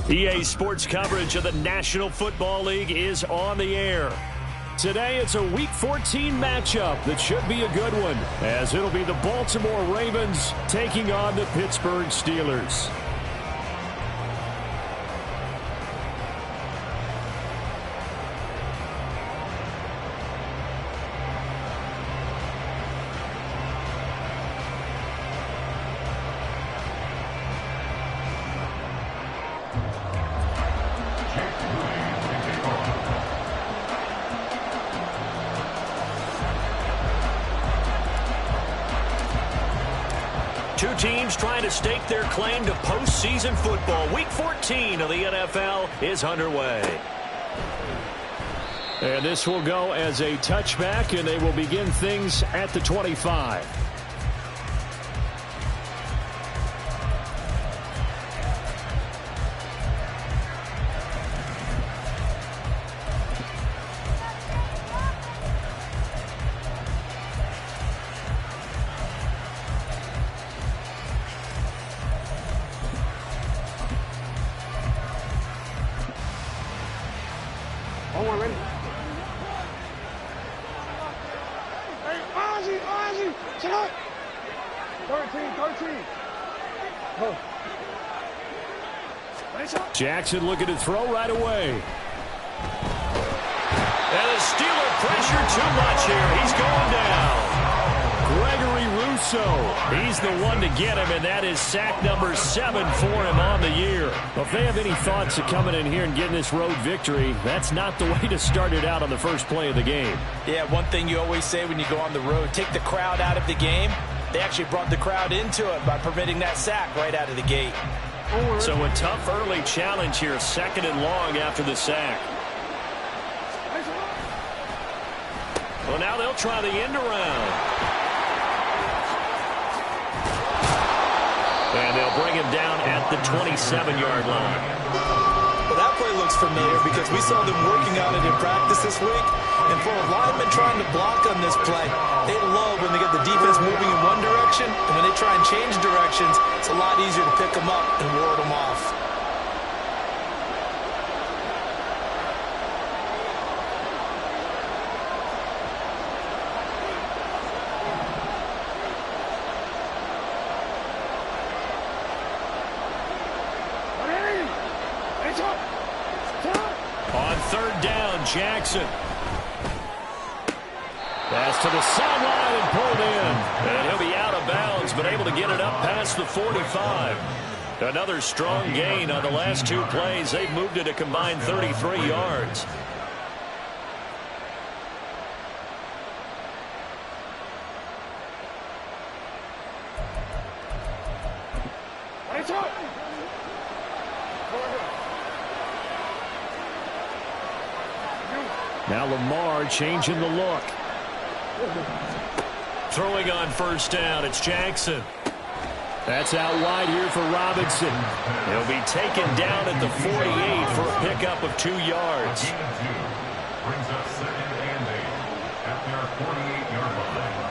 EA Sports coverage of the National Football League is on the air. Today, it's a Week 14 matchup that should be a good one, as it'll be the Baltimore Ravens taking on the Pittsburgh Steelers. Two teams trying to stake their claim to postseason football. Week 14 of the NFL is underway. And this will go as a touchback, and they will begin things at the 25. Jackson looking to throw right away. And the Steeler pressure too much here. He's going down. Gregory Rousseau. He's the one to get him, and that is sack number 7 for him on the year. Well, if they have any thoughts of coming in here and getting this road victory, that's not the way to start it out on the first play of the game. Yeah, one thing you always say when you go on the road, take the crowd out of the game. They actually brought the crowd into it by permitting that sack right out of the gate. So a tough early challenge here, 2nd and long after the sack. Well, now they'll try the end around. And they'll bring him down at the 27-yard line. Well, that play looks familiar because we saw them working on it in practice this week. And for a lineman trying to block on this play, they love when they get the defense moving in one direction, and when they try and change directions, it's a lot easier to pick them up and ward them off. On 3rd down, Jackson. Pass to the sideline and pulled in. And he'll be out of bounds, but able to get it up past the 45. Another strong gain on the last 2 plays. They've moved it a combined 33 yards. Now Lamar changing the look. Throwing on 1st down, it's Jackson. That's out wide here for Robinson. He'll be taken down at the 48 for a pickup of 2 yards. Brings up 2nd and 8 at their 48-yard line.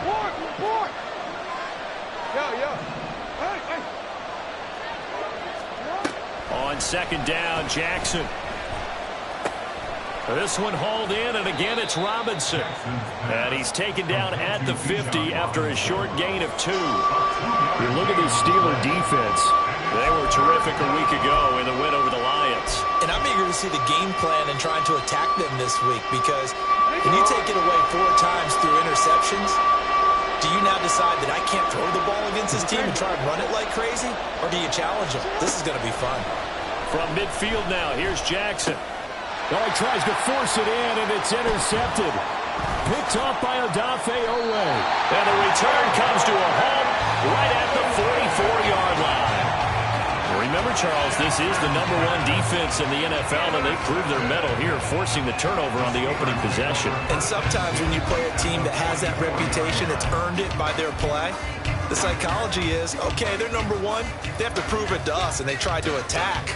On 2nd down, Jackson. This one hauled in, and again it's Robinson. And he's taken down at the 50 after a short gain of 2. You look at this Steeler defense. They were terrific a week ago in the win over the Lions. And I'm eager to see the game plan and trying to attack them this week because when you take it away 4 times through interceptions, do you now decide that I can't throw the ball against this team and try and run it like crazy? Or do you challenge them? This is going to be fun. From midfield now, here's Jackson. Oh, he tries to force it in, and it's intercepted. Picked off by Odafe Oweh. And the return comes to a halt right at the 44-yard line. Remember, Charles, this is the #1 defense in the NFL, and they proved their mettle here, forcing the turnover on the opening possession. And sometimes when you play a team that has that reputation, that's earned it by their play, the psychology is, okay, they're #1. They have to prove it to us, and they tried to attack.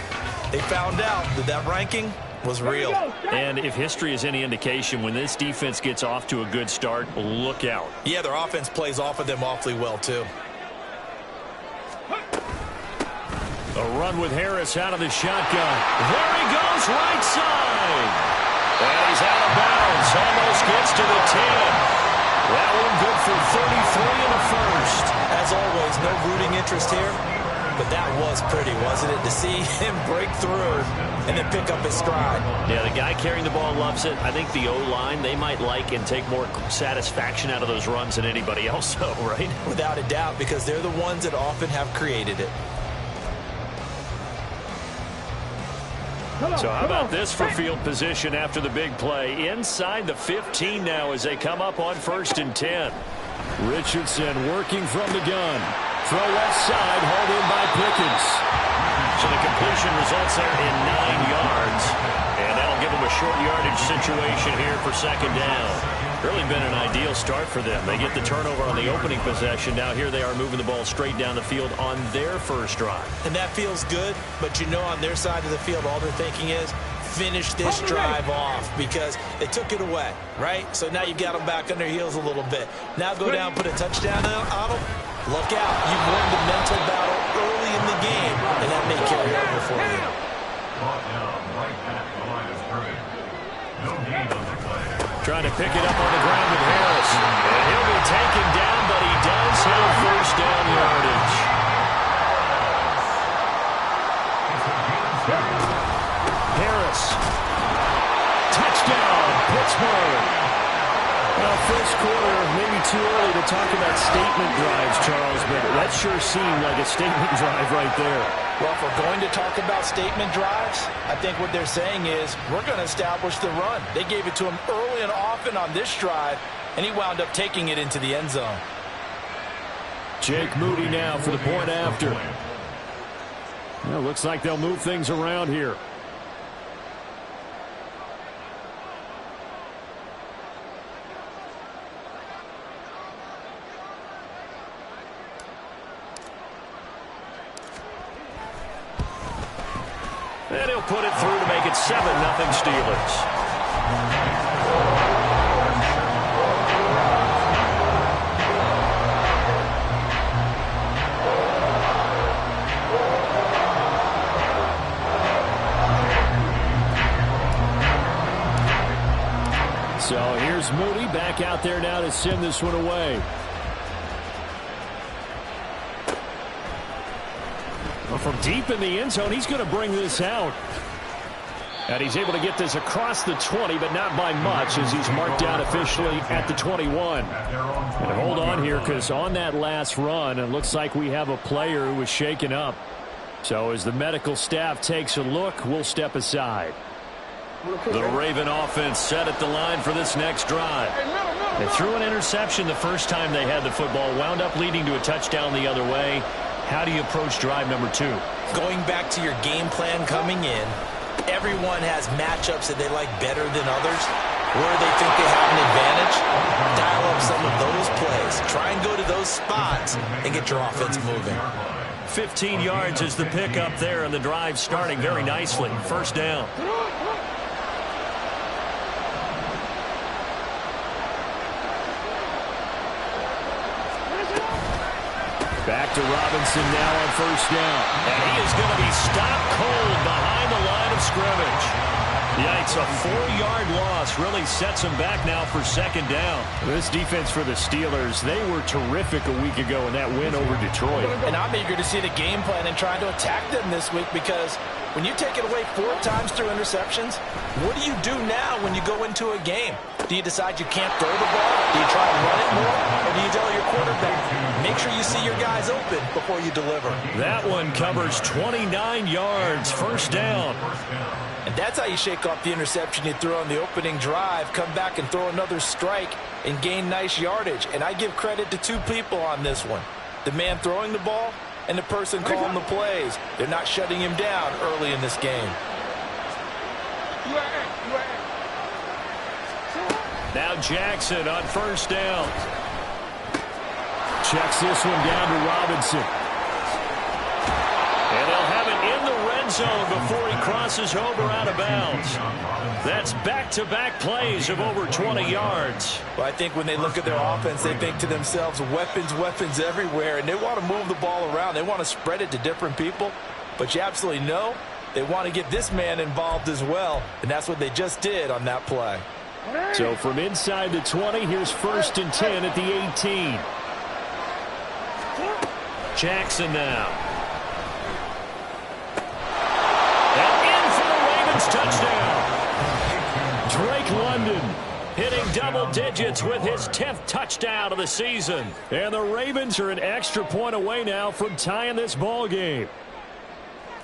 They found out that that ranking was real. And if history is any indication, when this defense gets off to a good start, look out. Yeah, their offense plays off of them awfully well, too. A run with Harris out of the shotgun. There he goes, right side. And he's out of bounds. Almost gets to the 10. That one good for 33 in the first. As always, no rooting interest here. But that was pretty, wasn't it? To see him break through and then pick up his stride. Yeah, the guy carrying the ball loves it. I think the O-line, they might like and take more satisfaction out of those runs than anybody else, though, right? Without a doubt, because they're the ones that often have created it. So how about this for field position after the big play? Inside the 15 now as they come up on 1st and 10. Richardson working from the gun. Throw left side, hauled in by Pickens. So the completion results there in 9 yards. And that'll give them a short yardage situation here for 2nd down. Really been an ideal start for them. They get the turnover on the opening possession. Now here they are moving the ball straight down the field on their first drive. And that feels good, but you know on their side of the field all they're thinking is finish this drive off because they took it away, right? So now you've got them back on their heels a little bit. Now go down, put a touchdown on them. Look out. You've won the mental battle early in the game, and that may carry over for you. Brought down right at the line of scrimmage. No gain on the play. Trying to pick it up on the ground with Harris. And he'll be taken down, but he does have 1st down yardage. Harris. Touchdown, Pittsburgh. Well, first quarter, maybe too early to talk about statement drives, Charles, but that sure seemed like a statement drive right there. Well, if we're going to talk about statement drives, I think what they're saying is we're going to establish the run. They gave it to him early and often on this drive, and he wound up taking it into the end zone. Jake Moody now for the point after. Well, looks like they'll move things around here. And he'll put it through to make it 7-0 Steelers. So here's Moody back out there now to send this one away. Well, from deep in the end zone, he's going to bring this out. And he's able to get this across the 20, but not by much as he's marked down officially at the 21. And hold on here because on that last run, it looks like we have a player who was shaken up. So as the medical staff takes a look, we'll step aside. The Raven offense set at the line for this next drive. They threw an interception the first time they had the football, wound up leading to a touchdown the other way. How do you approach drive number 2? Going back to your game plan coming in, everyone has matchups that they like better than others. Where they think they have an advantage, dial up some of those plays. Try and go to those spots and get your offense moving. 15 yards is the pickup there, and the drive starting very nicely. 1st down. Back to Robinson now on 1st down. And he is going to be stopped cold behind the line of scrimmage. Yikes, a 4-yard loss really sets them back now for 2nd down. This defense for the Steelers, they were terrific a week ago in that win over Detroit. And I'm eager to see the game plan and trying to attack them this week because when you take it away 4 times through interceptions, what do you do now when you go into a game? Do you decide you can't throw the ball? Do you try and run it more? Or do you tell your quarterback, make sure you see your guys open before you deliver? That one covers 29 yards, 1st down. And that's how you shake off the interception you threw on the opening drive, come back and throw another strike and gain nice yardage. And I give credit to 2 people on this one. The man throwing the ball and the person calling the plays. They're not shutting him down early in this game. Now Jackson on 1st down. Checks this one down to Robinson. And they'll have it in the red zone before he crosses over out of bounds. That's back-to-back plays of over 20 yards. Well, I think when they look at their offense, they think to themselves, weapons, weapons everywhere, and they want to move the ball around. They want to spread it to different people. but you absolutely know they want to get this man involved as well, and that's what they just did on that play. So from inside the 20, here's 1st and 10 at the 18. Jackson now. And in for the Ravens touchdown. Drake London hitting double digits with his 10th touchdown of the season. And the Ravens are an extra point away now from tying this ball game.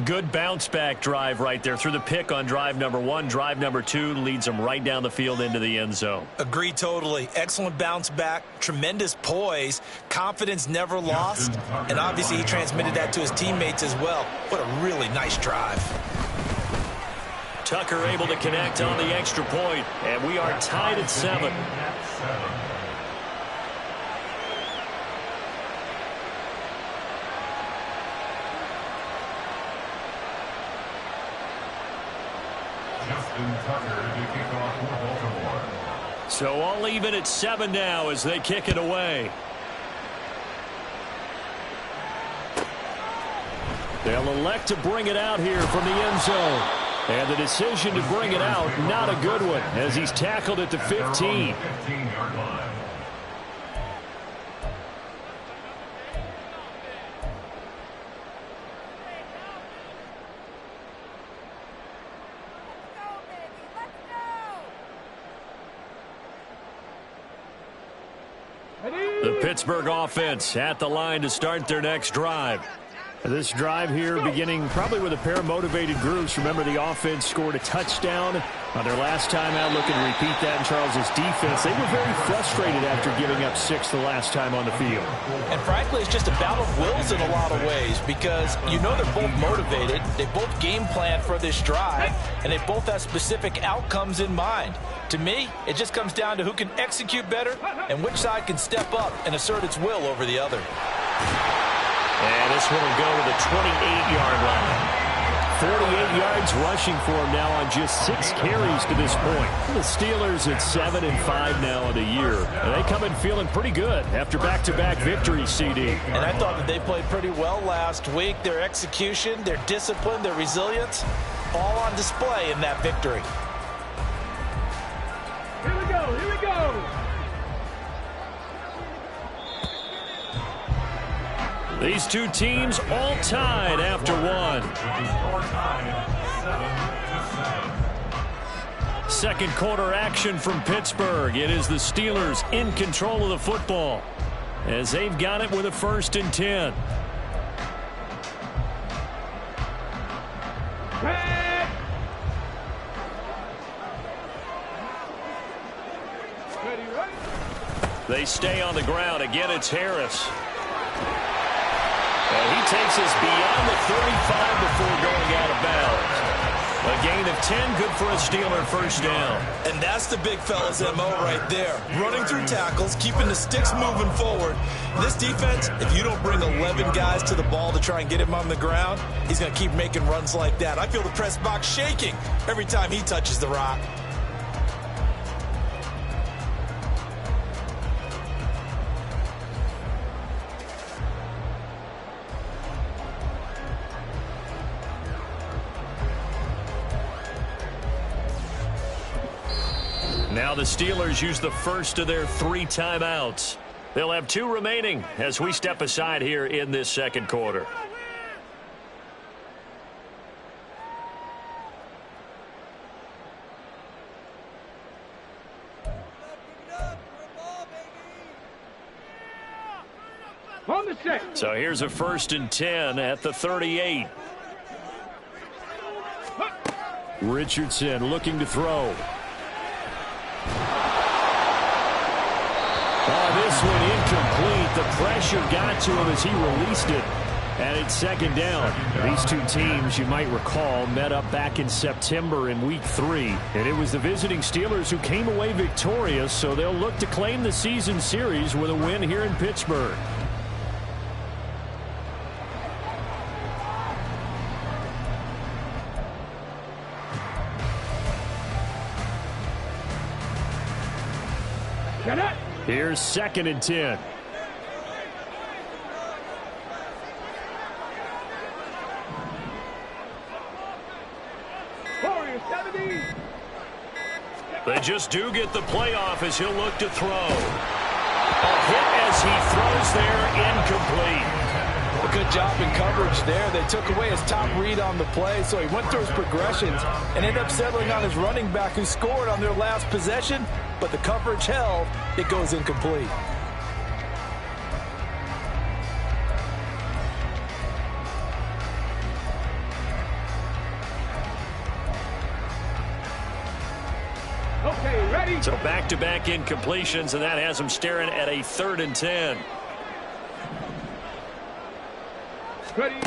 Good bounce-back drive right there through the pick on drive number 1. Drive number 2 leads them right down the field into the end zone. Agree totally. Excellent bounce back, tremendous poise, confidence never lost, and obviously he transmitted that to his teammates as well. What a really nice drive. Tucker able to connect on the extra point, and we are tied at 7. Justin Tucker to kick off for Baltimore. So all even at 7 now as they kick it away. They'll elect to bring it out here from the end zone. And the decision to bring it out, not a good one, as he's tackled at the 15. 15-yard line. The Pittsburgh offense at the line to start their next drive. This drive here beginning probably with a pair of motivated groups. Remember, the offense scored a touchdown on their last time out. Looking to repeat that in Charles's defense. They were very frustrated after giving up 6 the last time on the field. And frankly, it's just a battle of wills in a lot of ways because you know they're both motivated. They both game plan for this drive, and they both have specific outcomes in mind. To me, it just comes down to who can execute better and which side can step up and assert its will over the other. And this one will go to the 28-yard line. 48 yards rushing for him now on just 6 carries to this point. The Steelers at 7-5 now in the year. And they come in feeling pretty good after back-to-back victories, CD. And I thought that they played pretty well last week. Their execution, their discipline, their resilience, all on display in that victory. Here we go, here we go. These two teams all tied after 1. Second quarter action from Pittsburgh. It is the Steelers in control of the football as they've got it with a 1st and 10. They stay on the ground. Again, it's Harris. And he takes us beyond the 35 before going out of bounds. A gain of 10, good for a Steeler 1st down. And that's the big fella's MO right there. Running through tackles, keeping the sticks moving forward. This defense, if you don't bring 11 guys to the ball to try and get him on the ground, he's going to keep making runs like that. I feel the press box shaking every time he touches the rock. Now the Steelers use the first of their 3 timeouts. They'll have 2 remaining as we step aside here in this second quarter. On the set. So here's a 1st and 10 at the 38. Richardson looking to throw. This one incomplete. The pressure got to him as he released it. And it's 2nd down. These two teams, you might recall, met up back in September in Week 3. And it was the visiting Steelers who came away victorious, so they'll look to claim the season series with a win here in Pittsburgh. Here's 2nd and 10. Number 70. They just do get the playoff as he'll look to throw. A hit as he throws there, incomplete. A good job in coverage there. They took away his top read on the play, so he went through his progressions and ended up settling on his running back who scored on their last possession, but the coverage held. It goes incomplete. Okay, ready? So back-to-back incompletions, and that has him staring at a 3rd and 10. Ready?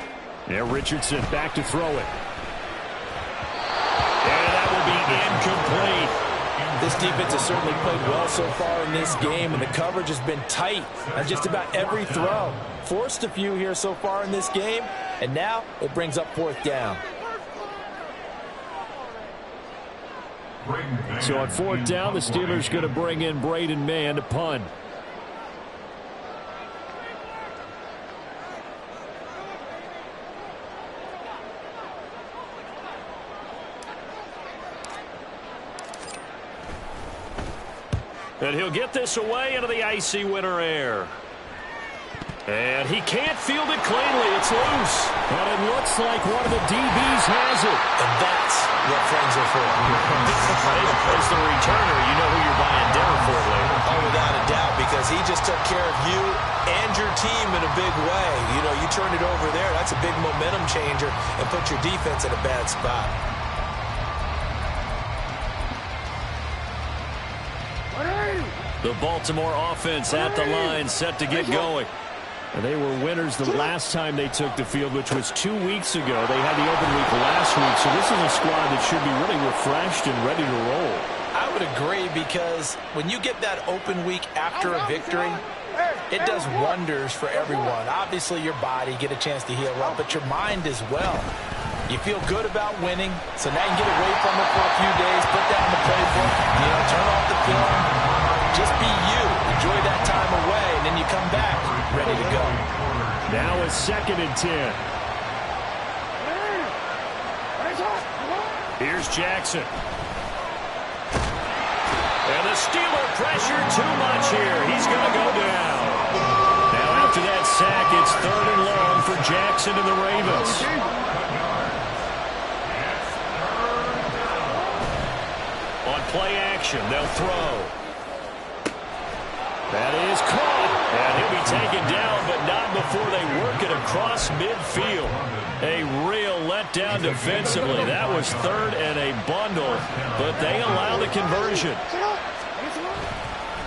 Now Richardson back to throw it. And that will be incomplete. This defense has certainly played well so far in this game, and the coverage has been tight on just about every throw. Forced a few here so far in this game, and now it brings up 4th down. So on 4th down, the Steelers going to bring in Braden Mann to punt. And he'll get this away into the icy winter air. And he can't field it cleanly. It's loose. And it looks like one of the DBs has it. And that's what friends are for. As the returner, you know who you're buying dinner for later. Oh, without a doubt, because he just took care of you and your team in a big way. You know, you turned it over there. That's a big momentum changer and put your defense in a bad spot. The Baltimore offense at the line, set to get going. And they were winners the last time they took the field, which was 2 weeks ago. They had the open week last week, so this is a squad that should be really refreshed and ready to roll. I would agree, because when you get that open week after a victory, it does wonders for everyone. Obviously, your body, get a chance to heal up, but your mind as well. You feel good about winning, so now you can get away from it for a few days, put down the playbook, turn off the film. Just be you. Enjoy that time away, and then you come back ready to go. Now it's 2nd and 10. Here's Jackson. And the Steeler pressure too much here. He's going to go down. Now after that sack, it's 3rd and long for Jackson and the Ravens. On play action, they'll throw. That is caught. And he'll be taken down, but not before they work it across midfield. A real letdown defensively. That was 3rd and a bundle, but they allow the conversion.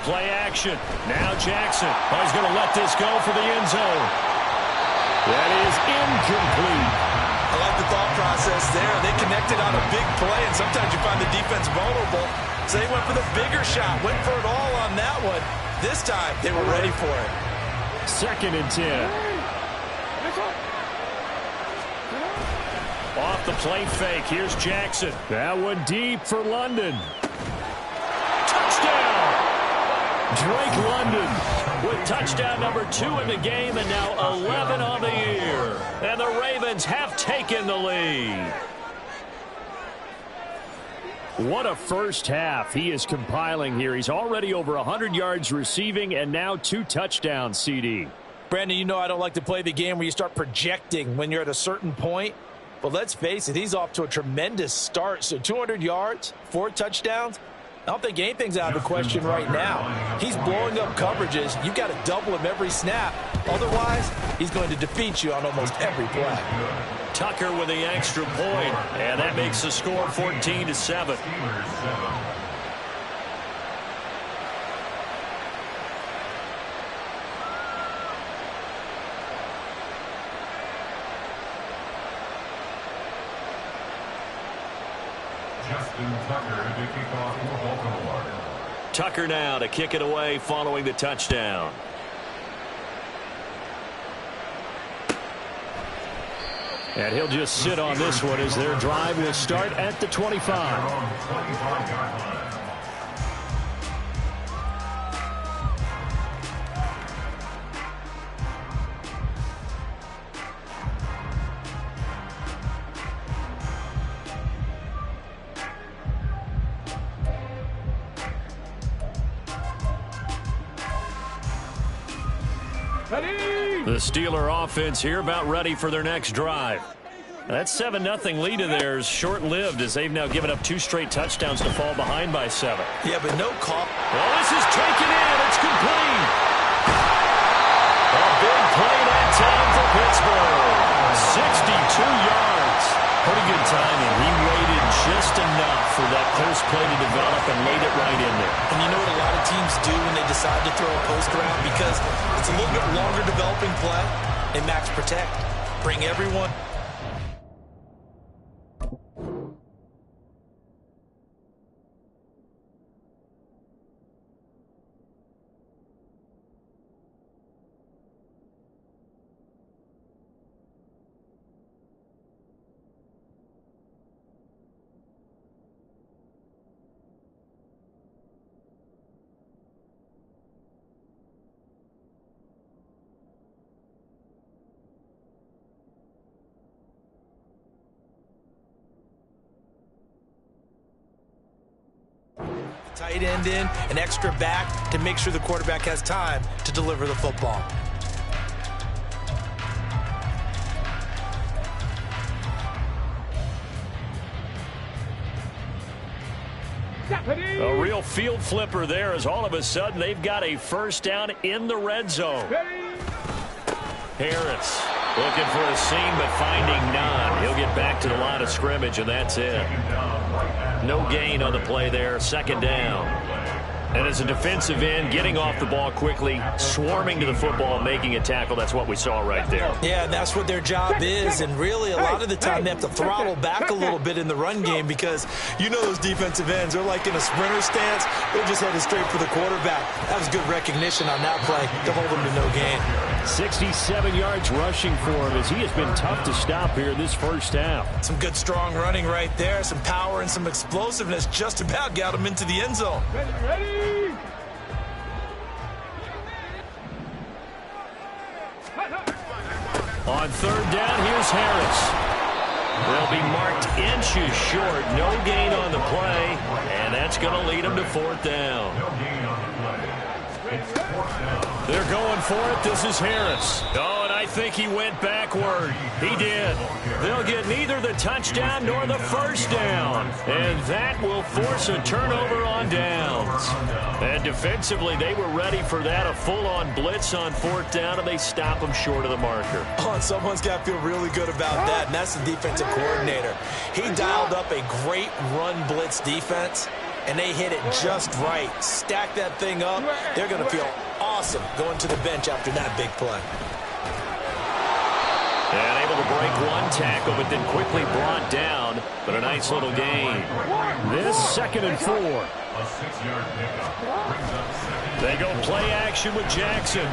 Play action. Now Jackson. Oh, he's going to let this go for the end zone. That is incomplete. I like the thought process there. They connected on a big play, and sometimes you find the defense vulnerable. So they went for the bigger shot, went for it all on that one. This time, they were ready for it. 2nd and 10. Off the play fake. Here's Jackson. That one deep for London. Touchdown! Drake London with touchdown number 2 in the game, and now 11 on the year. And the Ravens have taken the lead. What a first half he is compiling here. He's already over 100 yards receiving and now 2 touchdowns, CD. Brandon, you know I don't like to play the game where you start projecting when you're at a certain point. But let's face it, he's off to a tremendous start. So 200 yards, 4 touchdowns. I don't think anything's out of the question right now. He's blowing up coverages. You've got to double him every snap. Otherwise, he's going to defeat you on almost every play. Tucker with the extra point, and that makes the score 14-7. Justin Tucker to kick off for Baltimore. Tucker now to kick it away following the touchdown. And he'll just sit on this one as their drive will start at the 25. The Steeler offense here about ready for their next drive. That 7-0 lead of theirs short-lived as they've now given up 2 straight touchdowns to fall behind by 7. Yeah, but no call. Well, this is taken in. It's complete. A big play that time for Pittsburgh. 62 yards. Pretty good timing. He waited just enough for that post play to develop and laid it right in there. And you know what a lot of teams do when they decide to throw a post around? Because it's a little bit longer developing play. They max protect. Bring everyone. Tight end in, an extra back to make sure the quarterback has time to deliver the football. A real field flipper there as all of a sudden they've got a first down in the red zone. Harris looking for a seam but finding none. He'll get back to the line of scrimmage and that's it. No gain on the play there. Second down. And as a defensive end, getting off the ball quickly, swarming to the football, making a tackle, that's what we saw right there. Yeah, and that's what their job is. And really, a lot of the time, they have to throttle back a little bit in the run game because you know those defensive ends, they're like in a sprinter stance. They're just headed straight for the quarterback. That was good recognition on that play to hold them to no gain. 67 yards rushing for him as he has been tough to stop here this first half. Some good, strong running right there. Some power and some explosiveness just about got him into the end zone. Ready. On third down, here's Harris. They'll be marked inches short. No gain on the play, and that's going to lead them to fourth down. They're going for it. This is Harris. Oh, and I think he went backward. He did. They'll get neither the touchdown nor the first down, and that will force a turnover on downs. And defensively, they were ready for that, a full-on blitz on fourth down, and they stop them short of the marker. Oh, and someone's got to feel really good about that, and that's the defensive coordinator. He dialed up a great run blitz defense, and they hit it just right. Stack that thing up. They're going to feel awesome going to the bench after that big play. And able to break one tackle, but then quickly brought down. But a nice little gain. This 2nd and 4. They go play action with Jackson.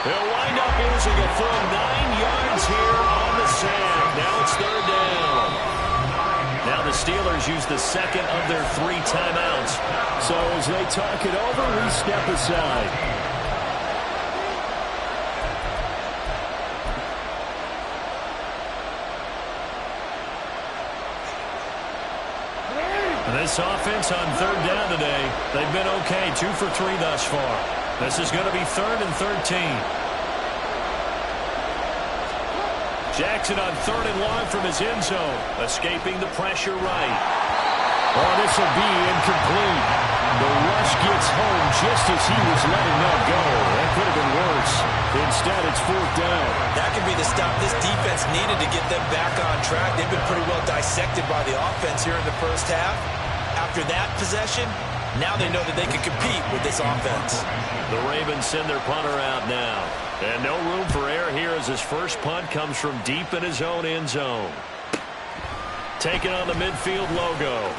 They'll wind up using a full 9 yards here on the sack. Now it's third down. Now the Steelers use the second of their 3 timeouts. So as they talk it over, we step aside. This offense on third down today, they've been okay, 2 for 3 thus far. This is going to be 3rd and 13. Jackson on 3rd and long from his end zone, escaping the pressure right. Oh, this will be incomplete. The rush gets home just as he was letting that go. That could have been worse. Instead, it's 4th down. That could be the stop this defense needed to get them back on track. They've been pretty well dissected by the offense here in the first half. After that possession, now they know that they can compete with this offense. The Ravens send their punter out now. And no room for error here as his first punt comes from deep in his own end zone. Taking on the midfield logo.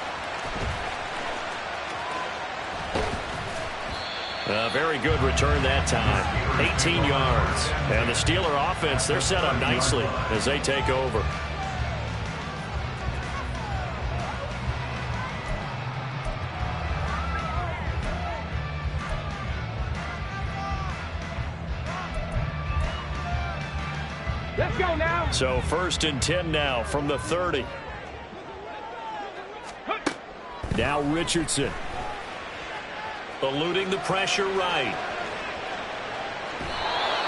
A very good return that time. 18 yards. And the Steeler offense, they're set up nicely as they take over. Let's go now. So 1st and 10 now from the 30. Now Richardson. Eluding the pressure right.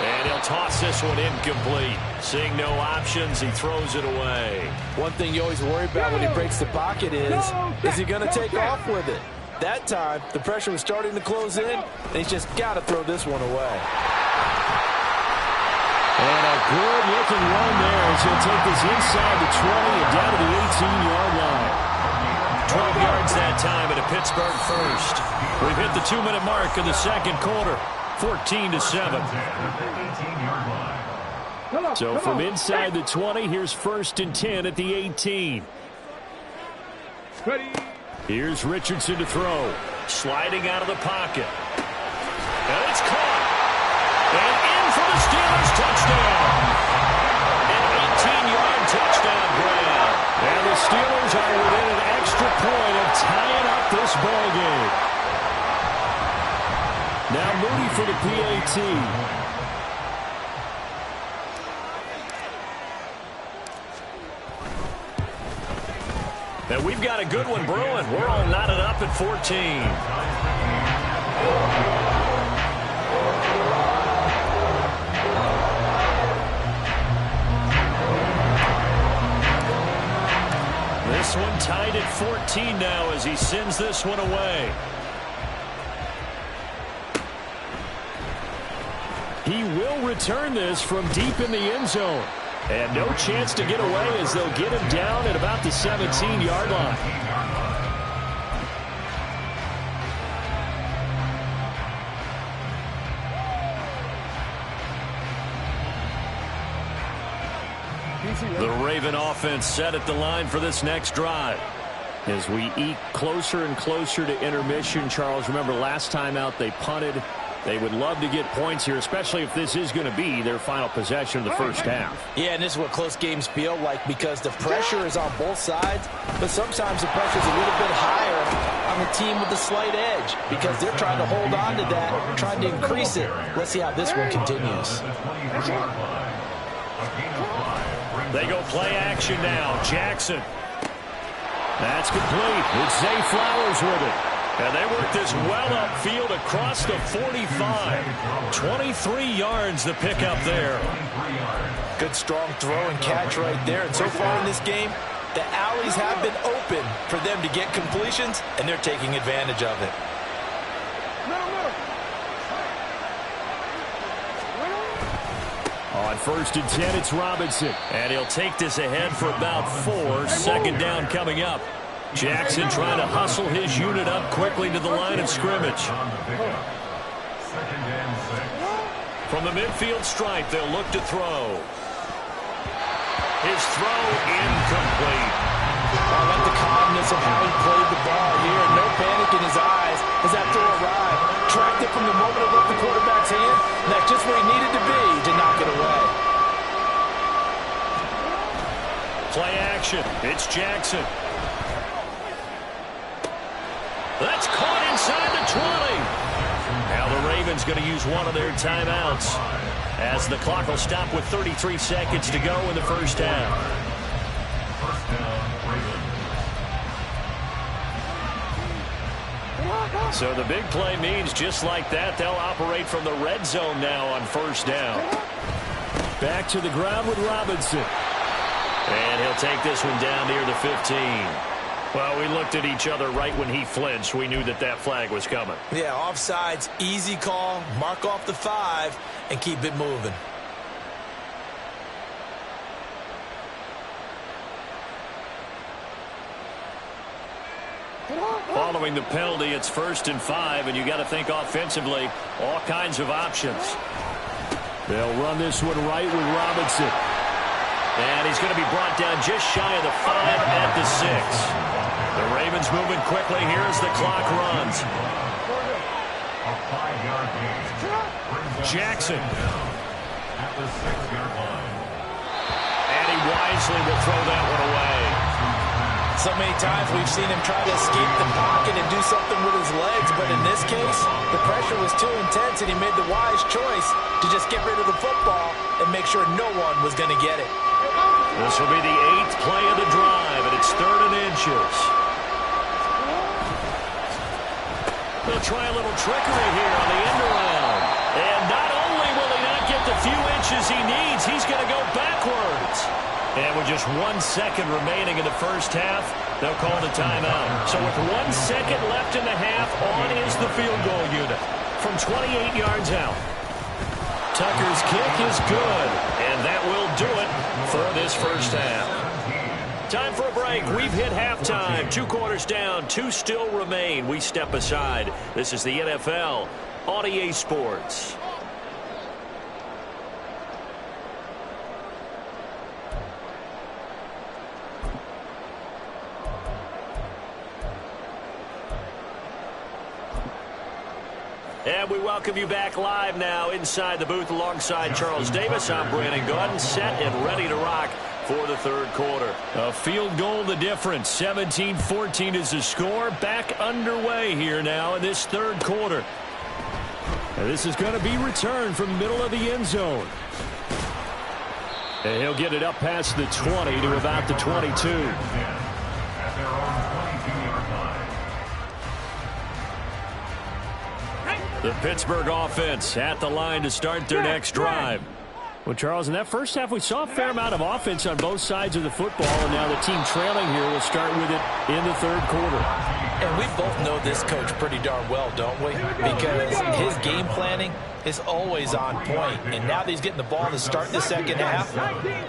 And he'll toss this one incomplete. Seeing no options, he throws it away. One thing you always worry about when he breaks the pocket is he going to take off with it? That time, the pressure was starting to close in, and he's just got to throw this one away. And a good-looking run there as he'll take this inside the 20 and down to the 18-yard line. 12 yards that time at a Pittsburgh first. We've hit the 2-minute mark of the second quarter. 14-7. So from inside the 20, here's 1st and 10 at the 18. Here's Richardson to throw. Sliding out of the pocket. And it's caught. And in for the Steelers touchdown. An 18-yard touchdown grab. And the Steelers are within an extra point of tying up this ball game. Now Moody for the PAT. And we've got a good one brewing. We're all knotted up at 14. This one tied at 14 now as he sends this one away. He will return this from deep in the end zone. And no chance to get away as they'll get him down at about the 17-yard line. The Raven offense set at the line for this next drive. As we eke closer and closer to intermission, Charles, remember last time out they punted. They would love to get points here, especially if this is going to be their final possession of the first half. Yeah, and this is what close games feel like because the pressure is on both sides, but sometimes the pressure is a little bit higher on the team with the slight edge because they're trying to hold on to that, trying to increase it. Let's see how this one continues. They go play action now. Jackson. That's complete. It's Zay Flowers with it. And they work this well upfield across the 45. 23 yards the pickup there. Good strong throw and catch right there. And so far in this game, the alleys have been open for them to get completions, and they're taking advantage of it. On 1st and 10, it's Robinson. And he'll take this ahead for about 4. Second down coming up. Jackson trying to hustle his unit up quickly to the line of scrimmage. From the midfield stripe, they'll look to throw. His throw incomplete. I like the calmness of how he played the ball here. No panic in his eyes as that throw arrived. Tracked it from the moment it left the quarterback's hand. And that's just where he needed to be to knock it away. Play action. It's Jackson. That's caught inside the 20. Now the Ravens going to use one of their timeouts as the clock will stop with 33 seconds to go in the first half. So the big play means just like that, they'll operate from the red zone now on first down. Back to the ground with Robinson. And he'll take this one down near the 15. Well, we looked at each other right when he flinched. We knew that that flag was coming. Yeah, offsides, easy call, mark off the 5, and keep it moving. Following the penalty, it's 1st and 5, and you got to think offensively, all kinds of options. They'll run this one right with Robinson. And he's going to be brought down just shy of the 5 at the 6. The Ravens moving quickly here as the clock runs. A 5-yard gain. Jackson. At the 6-yard line. And he wisely will throw that one away. So many times we've seen him try to escape the pocket and do something with his legs, but in this case, the pressure was too intense and he made the wise choice to just get rid of the football and make sure no one was going to get it. This will be the 8th play of the drive, and it's 3rd and inches. They'll try a little trickery here on the end around. And not only will he not get the finishes he needs. He's going to go backwards. And with just 1 second remaining in the first half, they'll call the timeout. So with 1 second left in the half, on is the field goal unit from 28 yards out. Tucker's kick is good, and that will do it for this first half. Time for a break. We've hit halftime. 2 quarters down, 2 still remain. We step aside. This is the NFL on EA Sports. And we welcome you back live now inside the booth alongside Charles Davis. I'm Brandon Gaudin, set and ready to rock for the third quarter. A field goal the difference. 17-14 is the score. Back underway here now in this third quarter. And this is going to be returned from the middle of the end zone. And he'll get it up past the 20 to about the 22. The Pittsburgh offense at the line to start their next drive. Well, Charles, in that first half, we saw a fair amount of offense on both sides of the football, and now the team trailing here will start with it in the third quarter. And we both know this coach pretty darn well, don't we? Because his game planning is always on point. And now that he's getting the ball to start the second half,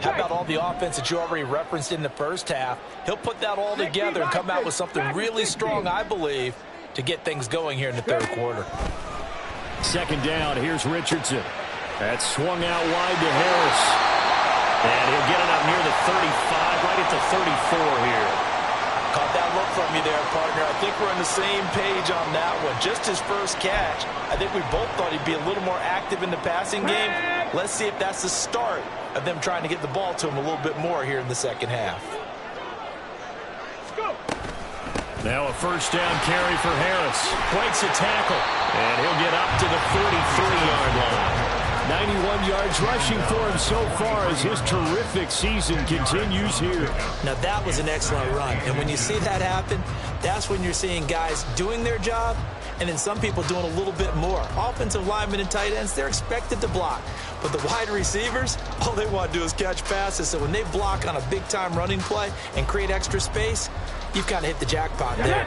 how about all the offense that you already referenced in the first half? He'll put that all together and come out with something really strong, I believe, to get things going here in the third quarter. Second down, here's Richardson. That's swung out wide to Harris. And he'll get it up near the 35, right at the 34 here. Caught that look from you there, partner. I think we're on the same page on that one. Just his first catch. I think we both thought he'd be a little more active in the passing game. Let's see if that's the start of them trying to get the ball to him a little bit more here in the second half. Now a first down carry for Harris. Breaks a tackle. And he'll get up to the 43-yard line. 91 yards rushing for him so far as his terrific season continues here. Now that was an excellent run. And when you see that happen, that's when you're seeing guys doing their job and then some people doing a little bit more. Offensive linemen and tight ends, they're expected to block. But the wide receivers, all they want to do is catch passes. So when they block on a big-time running play and create extra space, you've kind of hit the jackpot there.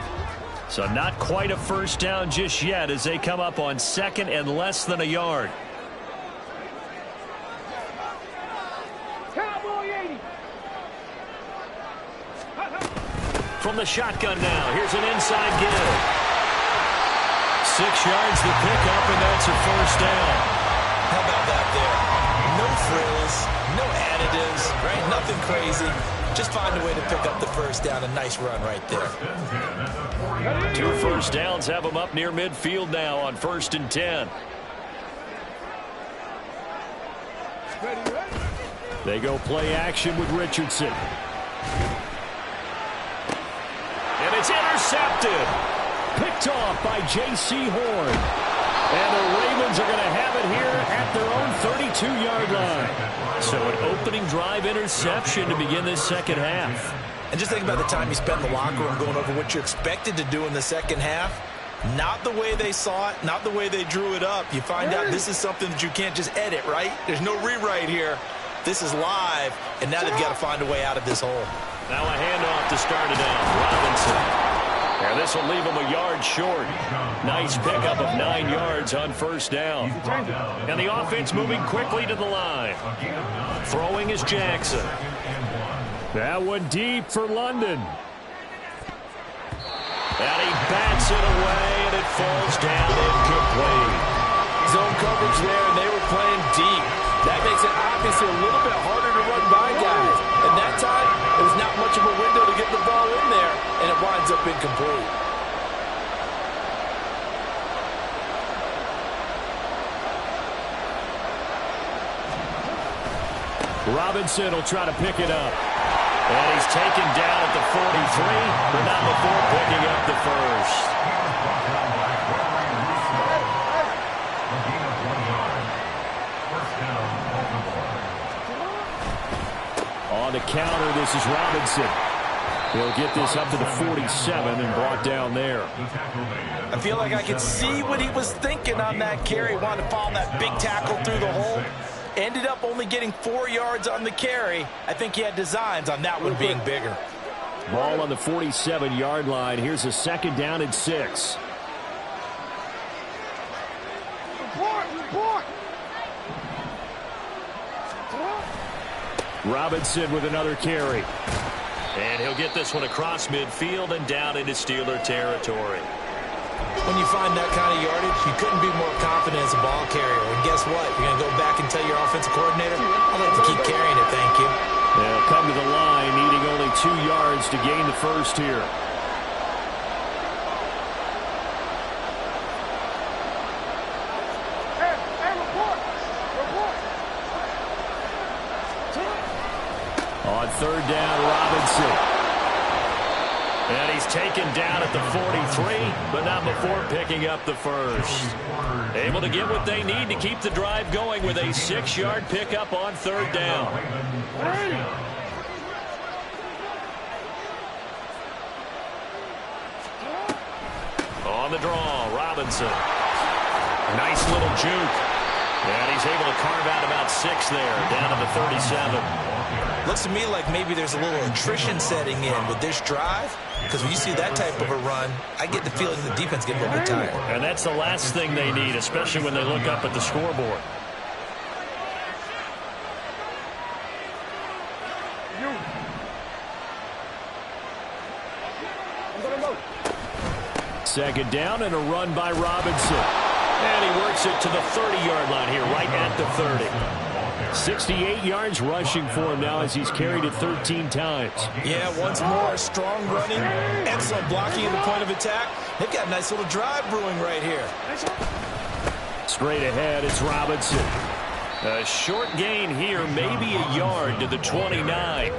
So not quite a first down just yet as they come up on second and less than a yard. From the shotgun now, here's an inside give. 6 yards the pickup, and that's a first down. How about that there? No frills, no additives, right? Nothing crazy. Just find a way to pick up the first down. A nice run right there. 2 first downs have them up near midfield now on 1st and 10. They go play action with Richardson. And it's intercepted. Picked off by J.C. Horn. And the Ravens are going to have it here at their own 32-yard line. So an opening drive interception to begin this second half. And just think about the time you spent in the locker room going over what you're expected to do in the second half. Not the way they saw it, not the way they drew it up. You find out this is something that you can't just edit, right? There's no rewrite here. This is live, and now they've got to find a way out of this hole. Now a handoff to start it out. Robinson. And this will leave him a yard short. Nice pickup of 9 yards on first down. And the offense moving quickly to the line. Throwing is Jackson. That one deep for London. And he bats it away, and it falls down incomplete. Zone coverage there, and they were playing deep. That makes it obviously a little bit harder to run by guys. And that time, it was not much of a window to get the ball in there, and it winds up incomplete. Robinson will try to pick it up. And he's taken down at the 43, but not before picking up the first. On the counter, this is Robinson. He'll get this up to the 47 and brought down there. I feel like I could see what he was thinking on that carry. Wanted to follow that big tackle through the hole. Ended up only getting 4 yards on the carry. I think he had designs on that one being bigger. Ball on the 47-yard line. Here's a 2nd down and 6. Robinson with another carry. And he'll get this one across midfield and down into Steeler territory. When you find that kind of yardage, you couldn't be more confident as a ball carrier. And guess what? You're going to go back and tell your offensive coordinator, I'd like to keep carrying it, thank you. They'll come to the line, needing only 2 yards to gain the first here. On 3rd down, Robinson. And he's taken down at the 43, but not before picking up the first. Able to get what they need to keep the drive going with a 6-yard pickup on 3rd down. On the draw, Robinson. Nice little juke. And he's able to carve out about 6 there, down to the 37. Looks to me like maybe there's a little attrition setting in with this drive, because when you see that type of a run, I get the feeling the defense gets a little bit tired. And that's the last thing they need, especially when they look up at the scoreboard. Second down and a run by Robinson. And he works it to the 30-yard line here, right at the 30. 68 yards rushing for him now as he's carried it 13 times. Yeah, once more, strong running, excellent blocking at the point of attack. They've got a nice little drive brewing right here. Straight ahead, it's Robinson. A short gain here, maybe a yard to the 29.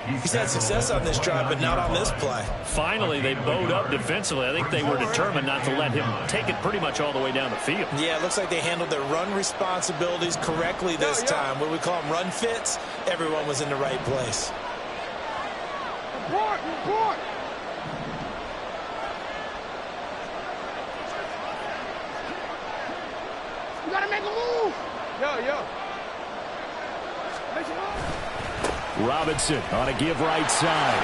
He's had success on this drive, but not on this play. Finally, they bowed up defensively. I think they were determined not to let him take it pretty much all the way down the field. Yeah, it looks like they handled their run responsibilities correctly this time. What do we call them, run fits? Everyone was in the right place. You gotta make a move. Yo. Robinson on a give right side.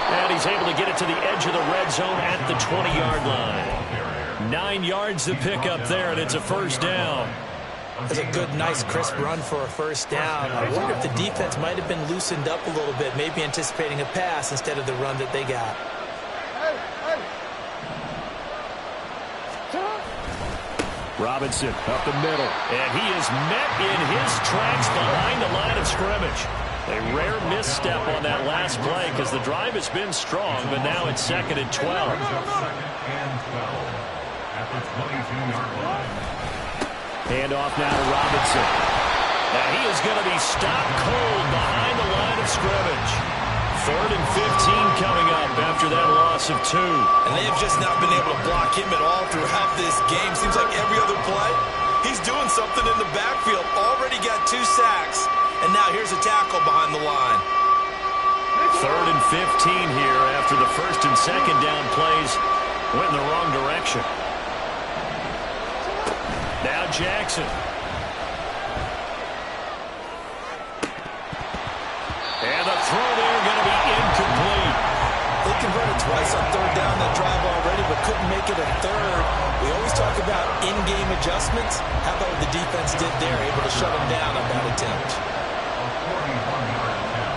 And he's able to get it to the edge of the red zone at the 20-yard line. 9 yards to pick up there, and it's a 1st down. That's a good, nice, crisp run for a 1st down. I wonder if the defense might have been loosened up a little bit, maybe anticipating a pass instead of the run that they got. Robinson up the middle. And he is met in his tracks behind the line of scrimmage. A rare misstep on that last play because the drive has been strong, but now it's 2nd and 12. At the 22-yard line. Handoff now to Robinson. And he is going to be stopped cold behind the line of scrimmage. 3rd and 15 coming up after that loss of 2. And they have just not been able to block him at all throughout this game. Seems like every other play, he's doing something in the backfield. Already got 2 sacks, and now here's a tackle behind the line. 3rd and 15 here after the 1st and 2nd down plays went in the wrong direction. Now Jackson. And the throw there going to be incomplete. They converted twice on 3rd down that drive already, but couldn't make it a 3rd. We always talk about in-game adjustments. How about what the defense did there, able to shut them down on that attempt? A 41-yard attempt.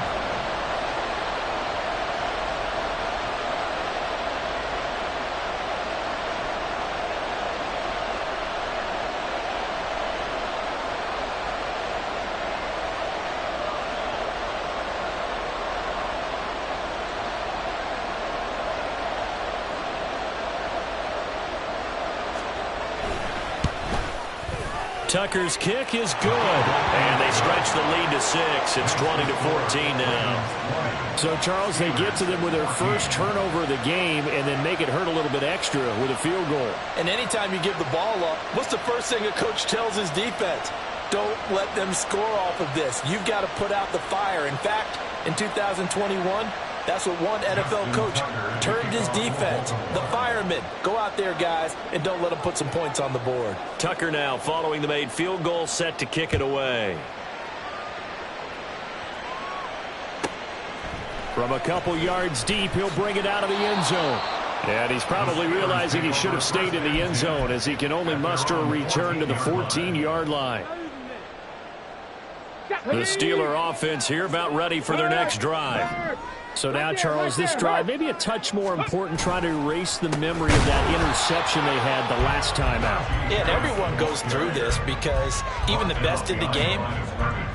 Tucker's kick is good. And they stretch the lead to 6. It's 20-14 now. So, Charles, they get to them with their first turnover of the game and then make it hurt a little bit extra with a field goal. And anytime you give the ball up, what's the first thing a coach tells his defense? Don't let them score off of this. You've got to put out the fire. In fact, in 2021, That's what one NFL coach termed his defense. The firemen. Go out there, guys, and don't let them put some points on the board. Tucker now following the made field goal, set to kick it away. From a couple yards deep, he'll bring it out of the end zone. And he's probably realizing he should have stayed in the end zone as he can only muster a return to the 14-yard line. The Steeler offense here about ready for their next drive. So now, Charles, this drive maybe a touch more important, trying to erase the memory of that interception they had the last time out. Yeah, and everyone goes through this because even the best in the game,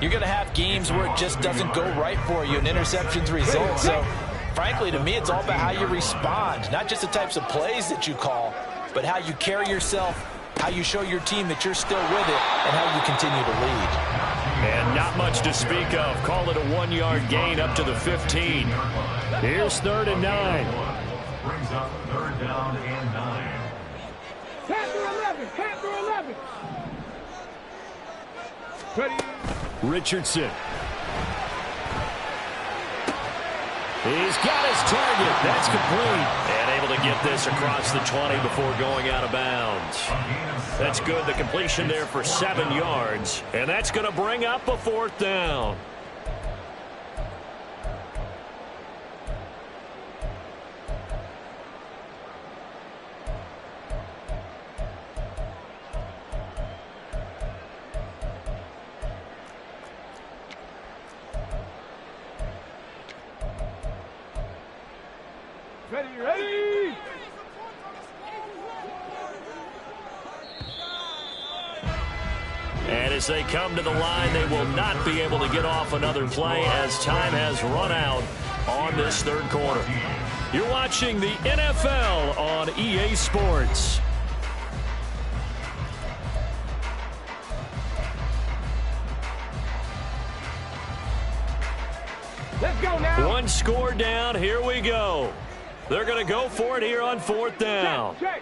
you're going to have games where it just doesn't go right for you, and interceptions result. So, frankly, to me, it's all about how you respond, not just the types of plays that you call, but how you carry yourself, how you show your team that you're still with it, and how you continue to lead. And not much to speak of. Call it a 1-yard gain up to the 15. Here's 3rd and 9. Brings up 3rd down and 9. 10 through 11. 10 through 11. Ready. Richardson. He's got his target. That's complete. And able to get this across the 20 before going out of bounds. That's good. The completion there for 7 yards. And that's going to bring up a 4th down. Ready. And as they come to the line, they will not be able to get off another play as time has run out on this 3rd quarter. You're watching the NFL on EA Sports. Let's go now. 1 score down. Here we go. They're going to go for it here on 4th down. Check.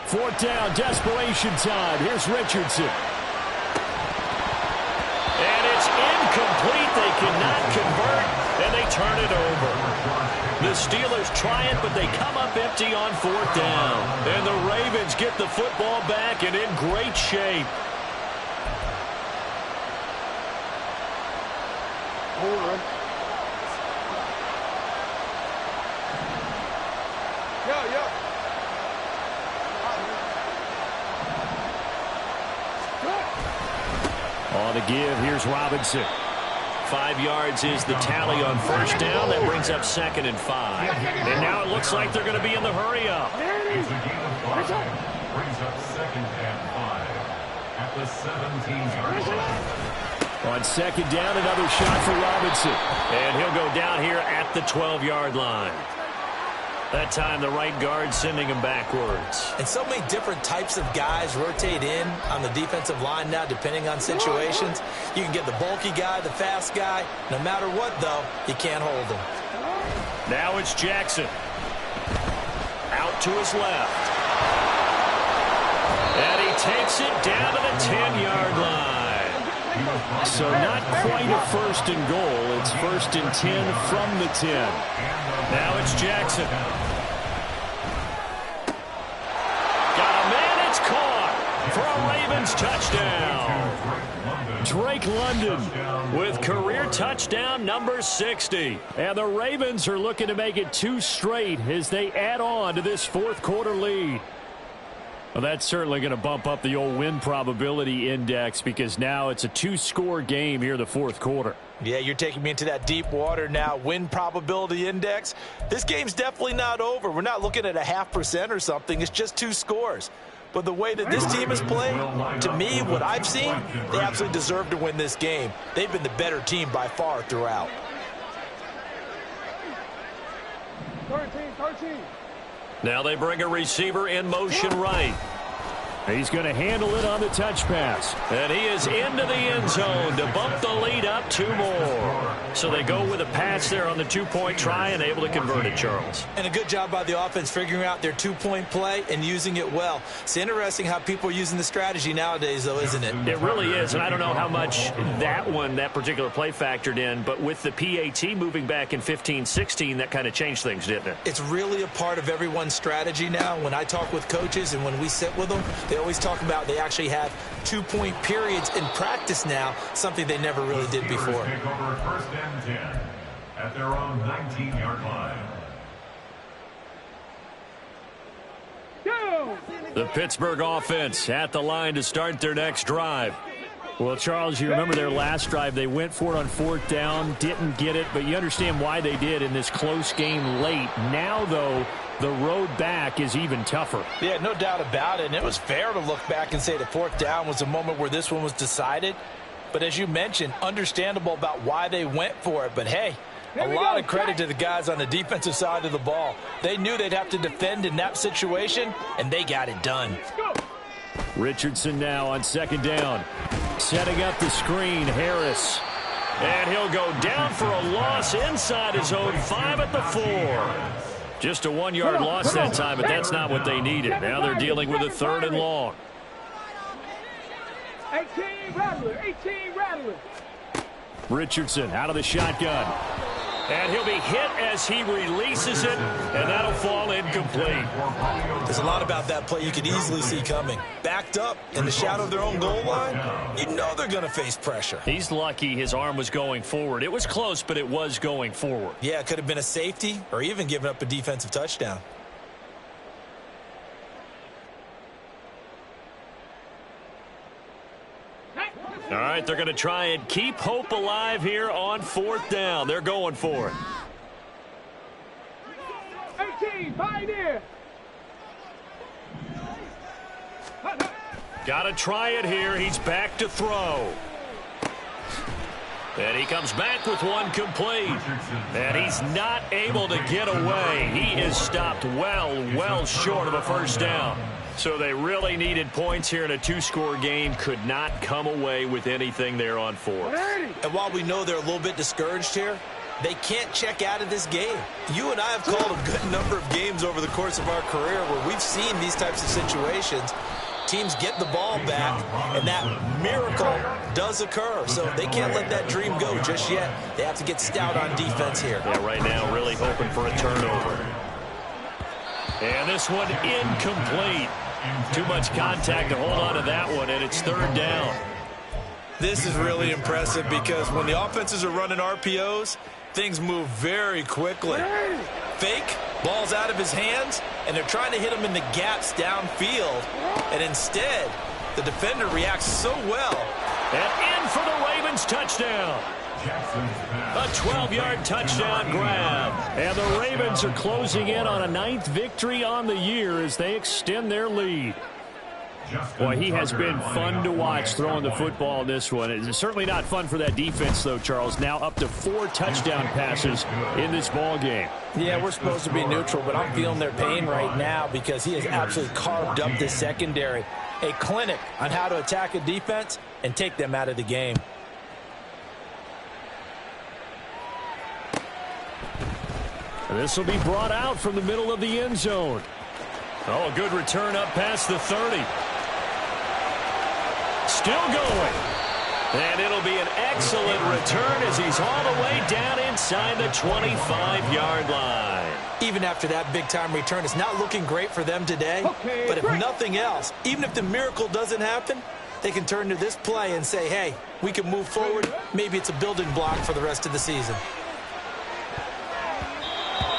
4th down, desperation time. Here's Richardson. And it's incomplete. They cannot convert, and they turn it over. The Steelers try it, but they come up empty on 4th down. And the Ravens get the football back and in great shape. On the give, here's Robinson. 5 yards is the tally on 1st down. That brings up 2nd and 5. And now it looks like they're going to be in the hurry up. It's a gain of 5. Brings up 2nd and 5 at the 17-yard line. On 2nd down, another shot for Robinson. And he'll go down here at the 12-yard line. That time the right guard sending him backwards. And so many different types of guys rotate in on the defensive line now, depending on situations. You can get the bulky guy, the fast guy. No matter what, though, you can't hold him. Now it's Jackson. Out to his left. And he takes it down to the 10-yard line. So not quite a 1st and goal. It's 1st and 10 from the 10. Now it's Jackson. Got a man, it's caught for a Ravens touchdown. Drake London with career touchdown number 60. And the Ravens are looking to make it 2 straight as they add on to this 4th quarter lead. Well, that's certainly going to bump up the old win probability index because now it's a 2-score game here in the 4th quarter. Yeah, you're taking me into that deep water now. Win probability index. This game's definitely not over. We're not looking at a 0.5% or something. It's just 2 scores. But the way that this team has played, to me, what I've seen, they absolutely deserve to win this game. They've been the better team by far throughout. 13. Now they bring a receiver in motion right. He's going to handle it on the touch pass. And he is into the end zone to bump the lead up 2 more. So they go with a pass there on the 2-point try and able to convert it, Charles. And a good job by the offense figuring out their 2-point play and using it well. It's interesting how people are using the strategy nowadays, though, isn't it? It really is, and I don't know how much that particular play factored in, but with the PAT moving back in 15-16, that kind of changed things, didn't it? It's really a part of everyone's strategy now. When I talk with coaches and when we sit with them, they always talk about they actually have 2-point periods in practice now, something they never really did before. Take over 1st and 10 at their own 19-yard line. The Pittsburgh offense at the line to start their next drive. Well, Charles, you remember their last drive. They went for it on 4th down, didn't get it, but you understand why they did in this close game late. Now, though, the road back is even tougher. Yeah, no doubt about it. And it was fair to look back and say the 4th down was the moment where this one was decided. But as you mentioned, understandable about why they went for it. But, hey, a lot of credit to the guys on the defensive side of the ball. They knew they'd have to defend in that situation, and they got it done. Richardson now on 2nd down. Setting up the screen, Harris. And he'll go down for a loss inside his own 5 at the 4. Just a 1-yard loss that time, but that's not what they needed. Now they're dealing with a 3rd and long. 18 Rattler, 18 Rattler. Richardson out of the shotgun. And he'll be hit as he releases it, and that'll fall incomplete. There's a lot about that play you could easily see coming. Backed up in the shadow of their own goal line, you know they're going to face pressure. He's lucky his arm was going forward. It was close, but it was going forward. Yeah, it could have been a safety or even given up a defensive touchdown. All right, they're going to try and keep hope alive here on 4th down. They're going for it. 18, Pioneer. Got to try it here. He's back to throw. And he comes back with one complete. And he's not able to get away. He is stopped well short of a 1st down. So they really needed points here in a 2-score game. Could not come away with anything there on 4th. And while we know they're a little bit discouraged here, they can't check out of this game. You and I have called a good number of games over the course of our career where we've seen these types of situations. Teams get the ball back, and that miracle does occur. So they can't let that dream go just yet. They have to get stout on defense here. Yeah, right now really hoping for a turnover. And this one incomplete. Too much contact to hold on to that one, and it's 3rd down. This is really impressive because when the offenses are running RPOs, things move very quickly. Fake, ball's out of his hands, and they're trying to hit him in the gaps downfield. And instead, the defender reacts so well. And in for the Ravens touchdown. A 12-yard touchdown grab. And the Ravens are closing in on a 9th victory on the year as they extend their lead. Boy, he has been fun to watch throwing the football in this one. It's certainly not fun for that defense, though, Charles. Now up to 4 touchdown passes in this ball game. Yeah, we're supposed to be neutral, but I'm feeling their pain right now because he has absolutely carved up this secondary. A clinic on how to attack a defense and take them out of the game. This will be brought out from the middle of the end zone. Oh, a good return up past the 30. Still going. And it'll be an excellent return as he's all the way down inside the 25-yard line. Even after that big-time return, it's not looking great for them today. But if nothing else, even if the miracle doesn't happen, they can turn to this play and say, hey, we can move forward. Maybe it's a building block for the rest of the season.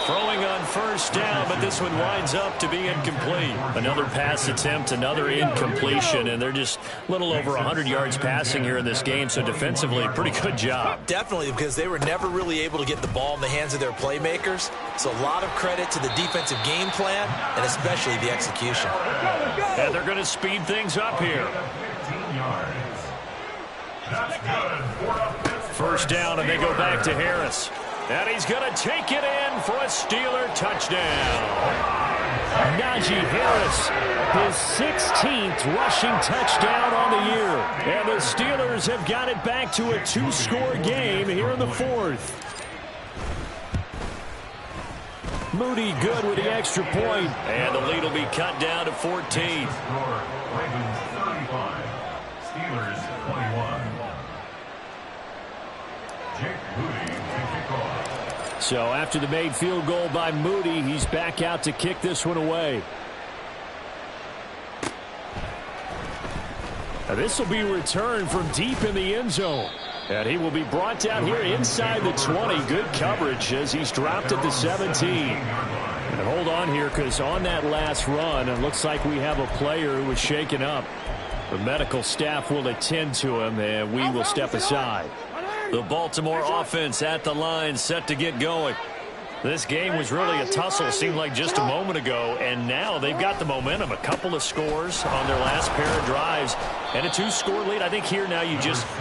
Throwing on 1st down, but this one winds up to be incomplete. Another pass attempt, another incompletion, and they're just a little over 100 yards passing here in this game, so defensively, pretty good job. Definitely, because they were never really able to get the ball in the hands of their playmakers, so a lot of credit to the defensive game plan and especially the execution. And they're going to speed things up here. 15 yards. That's good. 1st down, and they go back to Harris. And he's going to take it in for a Steeler touchdown. Najee Harris, his 16th rushing touchdown on the year. And the Steelers have got it back to a 2-score game here in the fourth. Moody good with the extra point. And the lead will be cut down to 14. Ravens 35, Steelers 21. Jake Moody to kick off. So after the made field goal by Moody, he's back out to kick this one away. Now this will be returned from deep in the end zone. And he will be brought down here inside the 20. Good coverage as he's dropped at the 17. And hold on here, because on that last run, it looks like we have a player who was shaken up. The medical staff will attend to him, and we will step aside. The Baltimore offense at the line, set to get going. This game was really a tussle, seemed like just a moment ago, and now they've got the momentum. A couple of scores on their last pair of drives, and a 2-score lead. I think here now you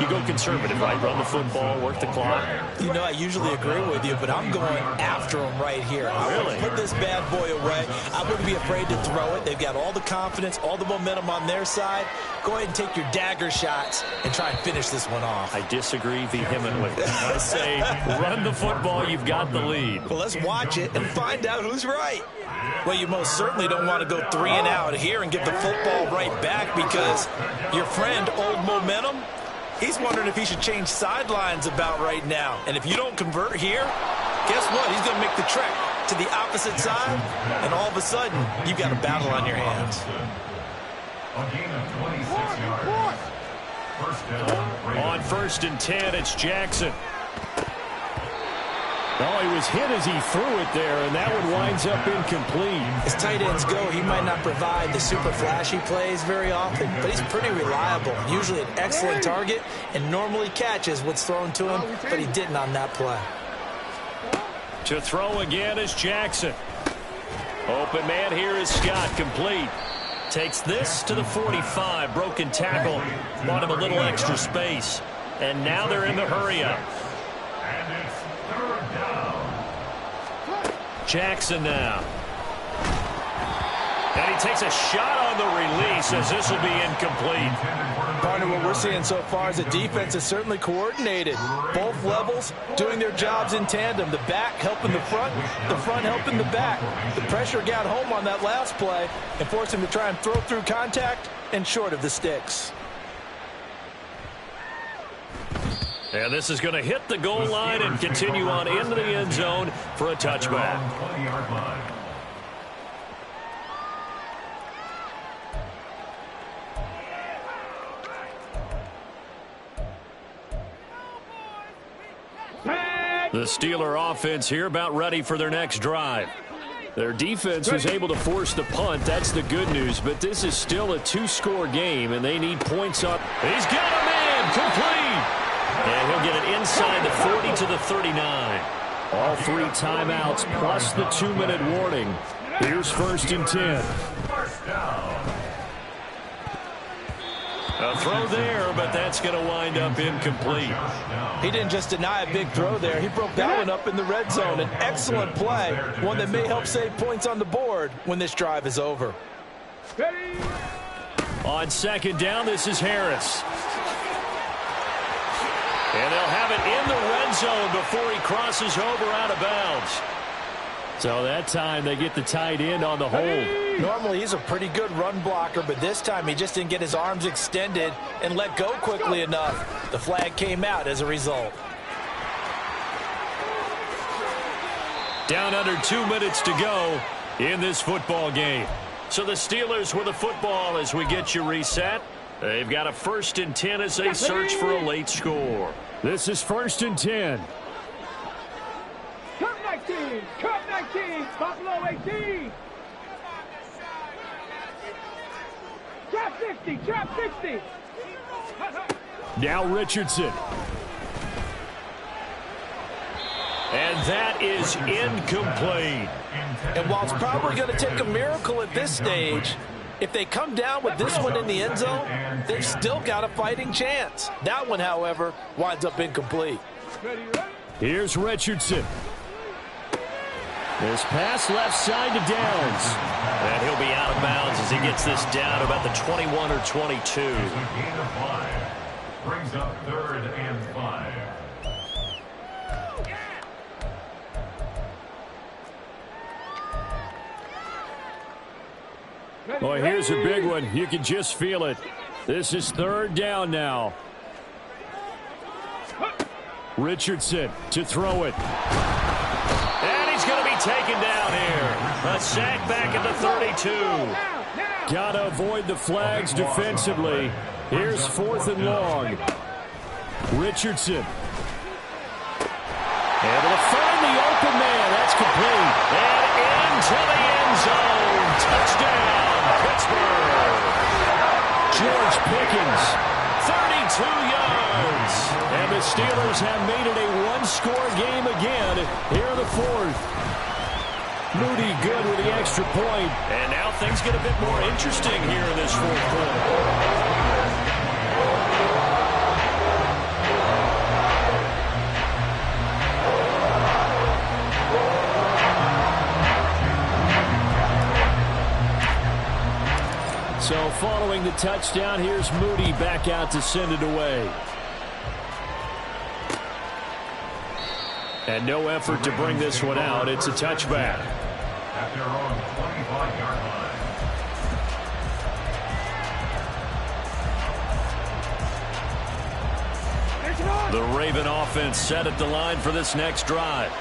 go conservative, right? Run the football, work the clock. You know, I usually agree with you, but I'm going after him right here. I want to put this bad boy away. I wouldn't be afraid to throw it. They've got all the confidence, all the momentum on their side. Go ahead and take your dagger shots and try and finish this one off. I disagree vehemently. I say run the football. You've got the lead. Well, let's watch it and find out who's right. Well, you most certainly don't want to go 3 and out here and give the football right back, because your friend, Old Momentum, he's wondering if he should change sidelines about right now. And if you don't convert here, guess what? He's going to make the trek to the opposite side, and all of a sudden, you've got a battle on your hands. A gain of 26 yards. First down, Ravens. On 1st and 10, it's Jackson. Oh, he was hit as he threw it there, and that one winds up incomplete. As tight ends go, he might not provide the super flashy plays very often, but he's pretty reliable. Usually an excellent target, and normally catches what's thrown to him, but he didn't on that play. To throw again is Jackson. Open man here is Scott, complete. Takes this to the 45. Broken tackle. Bought him a little extra space. And now they're in the hurry-up. And it's 3rd down. Jackson now. And he takes a shot on the release, as this will be incomplete. Partner, what we're seeing so far is the defense is certainly coordinated. Both levels doing their jobs in tandem. The back helping the front helping the back. The pressure got home on that last play and forced him to try and throw through contact and short of the sticks. And this is going to hit the goal line and continue on into the end zone for a touchback. 20-yard line. The Steeler offense here about ready for their next drive. Their defense was able to force the punt. That's the good news, but this is still a 2-score game, and they need points up. He's got a man, complete. And he'll get it inside the 40 to the 39. All 3 timeouts plus the 2-minute warning. Here's 1st and 10. First down. A throw there, but that's going to wind up incomplete. He didn't just deny a big throw there. He broke that one up in the red zone. An excellent play, one that may help save points on the board when this drive is over. On 2nd down, this is Harris. And they'll have it in the red zone before he crosses over out of bounds. So that time they get the tight end on the hold. Normally he's a pretty good run blocker, but this time he just didn't get his arms extended and let go quickly enough. The flag came out as a result. Down under 2 minutes to go in this football game. So the Steelers with the football as we get you reset. They've got a 1st and 10 as they search for a late score. This is 1st and 10. Cup 19, Cup 19, Buffalo 18. Trap 60, Trap 60. Now Richardson. And that is incomplete. And while it's probably going to take a miracle at this stage, if they come down with this one in the end zone, they've still got a fighting chance. That one, however, winds up incomplete. Here's Richardson. This pass left side to Downs. And he'll be out of bounds as he gets this down to about the 21 or 22. It's a gain of 5. Brings up 3rd and 5. Boy, here's a big one. You can just feel it. This is 3rd down now. Richardson to throw it. And he's going to be taken down here. A sack back at the 32. Got to avoid the flags defensively. Here's 4th and long. Richardson. Able to find the open man. That's complete. And into the end zone. Touchdown, Pittsburgh. George Pickens. 32 yards. And the Steelers have made it a one-score game again here in the 4th. Moody good with the extra point. And now things get a bit more interesting here in this 4th quarter. So following the touchdown, here's Moody back out to send it away. And no effort to bring this one out. It's a touchback. At their own 25-yard line. The Raven offense set at the line for this next drive.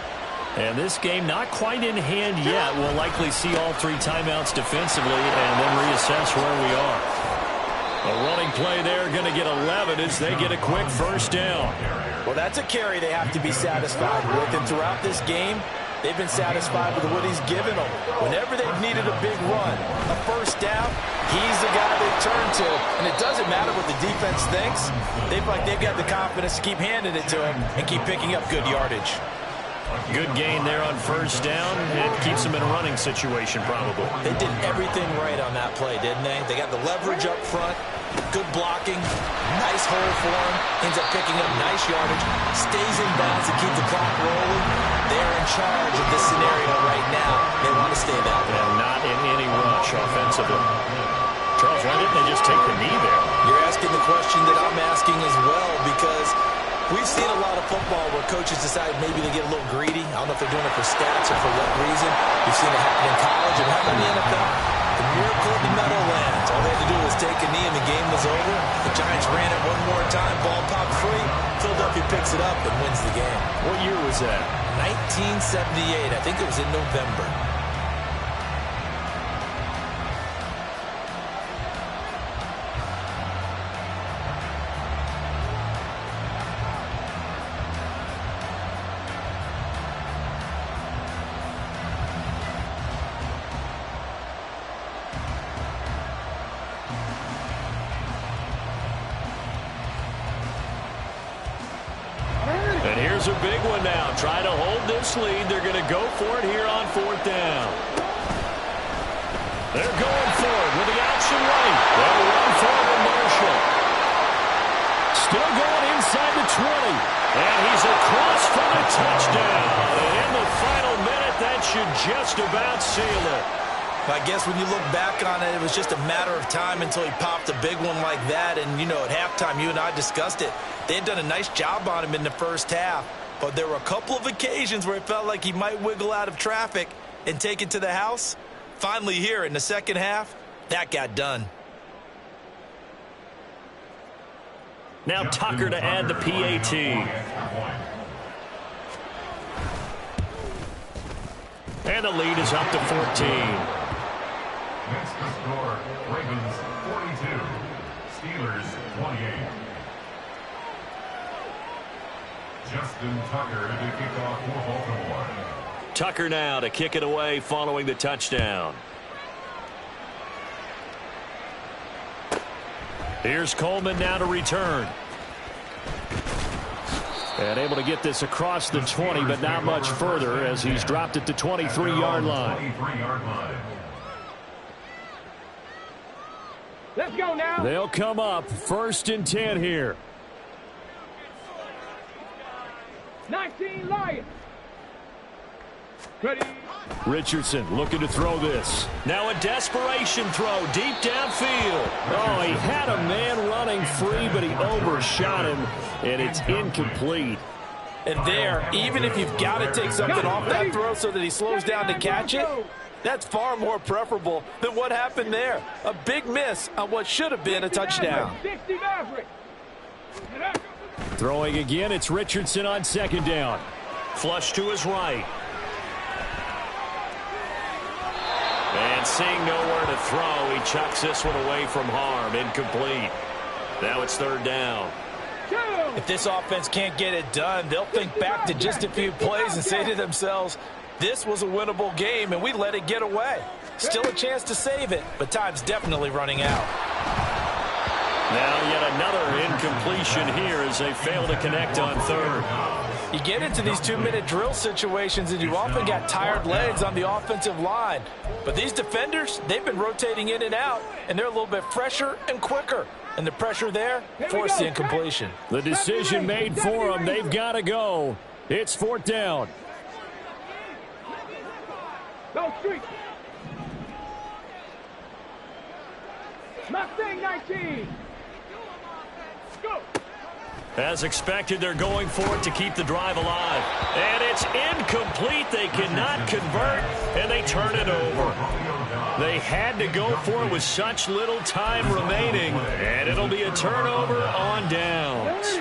And this game not quite in hand yet. We'll likely see all 3 timeouts defensively and then reassess where we are. A running play there, going to get 11 as they get a quick 1st down. Well, that's a carry they have to be satisfied with. And throughout this game, they've been satisfied with what he's given them. Whenever they've needed a big run, a 1st down, he's the guy they turn to. And it doesn't matter what the defense thinks. They feel like they've got the confidence to keep handing it to him and keep picking up good yardage. Good gain there on 1st down. It keeps them in a running situation probably. They did everything right on that play, didn't they? They got the leverage up front, good blocking, nice hole for him, ends up picking up nice yardage, stays in bounds to keep the clock rolling. They're in charge of this scenario right now. They want to stay that way. And not in any rush offensively. Charles, why didn't they just take the knee there? You're asking the question that I'm asking as well, because we've seen a lot of football where coaches decide maybe they get a little greedy. I don't know if they're doing it for stats or for what reason. We've seen it happen in college and happen in the NFL. The miracle of the Meadowlands. All they had to do was take a knee and the game was over. The Giants ran it one more time. Ball popped free. Philadelphia picks it up and wins the game. What year was that? 1978. I think it was in November. And here's a big one now. Try to hold this lead. They're going to go for it here on 4th down. They're going for it with the option right. They'll run forward Marshall. Still going inside the 20. And he's across for the touchdown. And in the final minute, that should just about seal it. I guess when you look back on it, it was just a matter of time until he popped a big one like that. And, you know, at halftime, you and I discussed it. They had done a nice job on him in the 1st half. But there were a couple of occasions where it felt like he might wiggle out of traffic and take it to the house. Finally here in the 2nd half, that got done. Now Tucker to add the PAT. And the lead is up to 14. Next to score, Ravens 42, Steelers 28. Justin Tucker to kick off for Baltimore. Tucker now to kick it away following the touchdown. Here's Coleman now to return. And able to get this across the 20, but not much further as he's dropped it to 23-yard line. Let's go now. They'll come up 1st and 10 here. 19 Lions. Richardson looking to throw this. Now a desperation throw deep downfield. Oh, he had a man running free, but he overshot him, and it's incomplete. And there, even if you've got to take something off that throw so that he slows down to catch it, that's far more preferable than what happened there. A big miss on what should have been a touchdown. Throwing again, it's Richardson on second down. Flush to his right. And seeing nowhere to throw, he chucks this one away from harm. Incomplete. Now it's third down. If this offense can't get it done, they'll think back to just a few plays and say to themselves, this was a winnable game and we let it get away. Still a chance to save it, but time's definitely running out. Now yet another incompletion here as they fail to connect on third. You get into these 2-minute drill situations and you often got tired legs on the offensive line. But these defenders, they've been rotating in and out, and they're a little bit fresher and quicker. And the pressure there forced the incompletion. The decision made for them. They've got to go. It's fourth down. Go street. Mustang 19. Go. As expected, they're going for it to keep the drive alive. And it's incomplete. They cannot convert, and they turn it over. They had to go for it with such little time remaining, and it'll be a turnover on downs.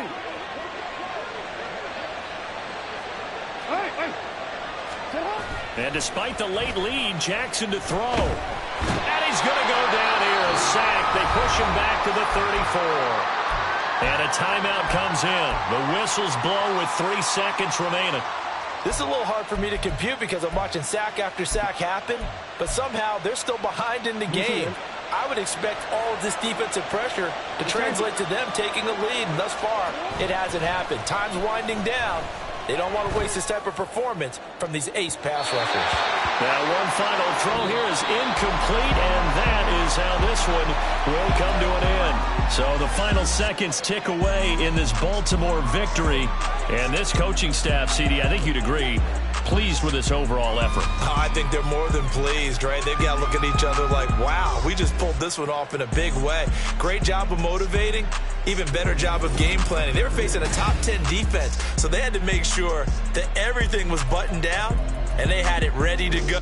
And despite the late lead, Jackson to throw. And he's going to go down here, a sack. They push him back to the 34. And a timeout comes in. The whistles blow with 3 seconds remaining. This is a little hard for me to compute because I'm watching sack after sack happen, but somehow they're still behind in the game. I would expect all of this defensive pressure to translate to them taking a lead, and thus far, it hasn't happened. Time's winding down. They don't want to waste this type of performance from these ace pass rushers. Now one final throw here is incomplete, and that is how this one will come to an end. So the final seconds tick away in this Baltimore victory. And this coaching staff, CD, I think you'd agree, pleased with this overall effort. Oh, I think they're more than pleased, right? They've got to look at each other like, wow, we just pulled this one off in a big way. Great job of motivating, even better job of game planning. They were facing a top 10 defense, so they had to make sure that everything was buttoned down and they had it ready to go.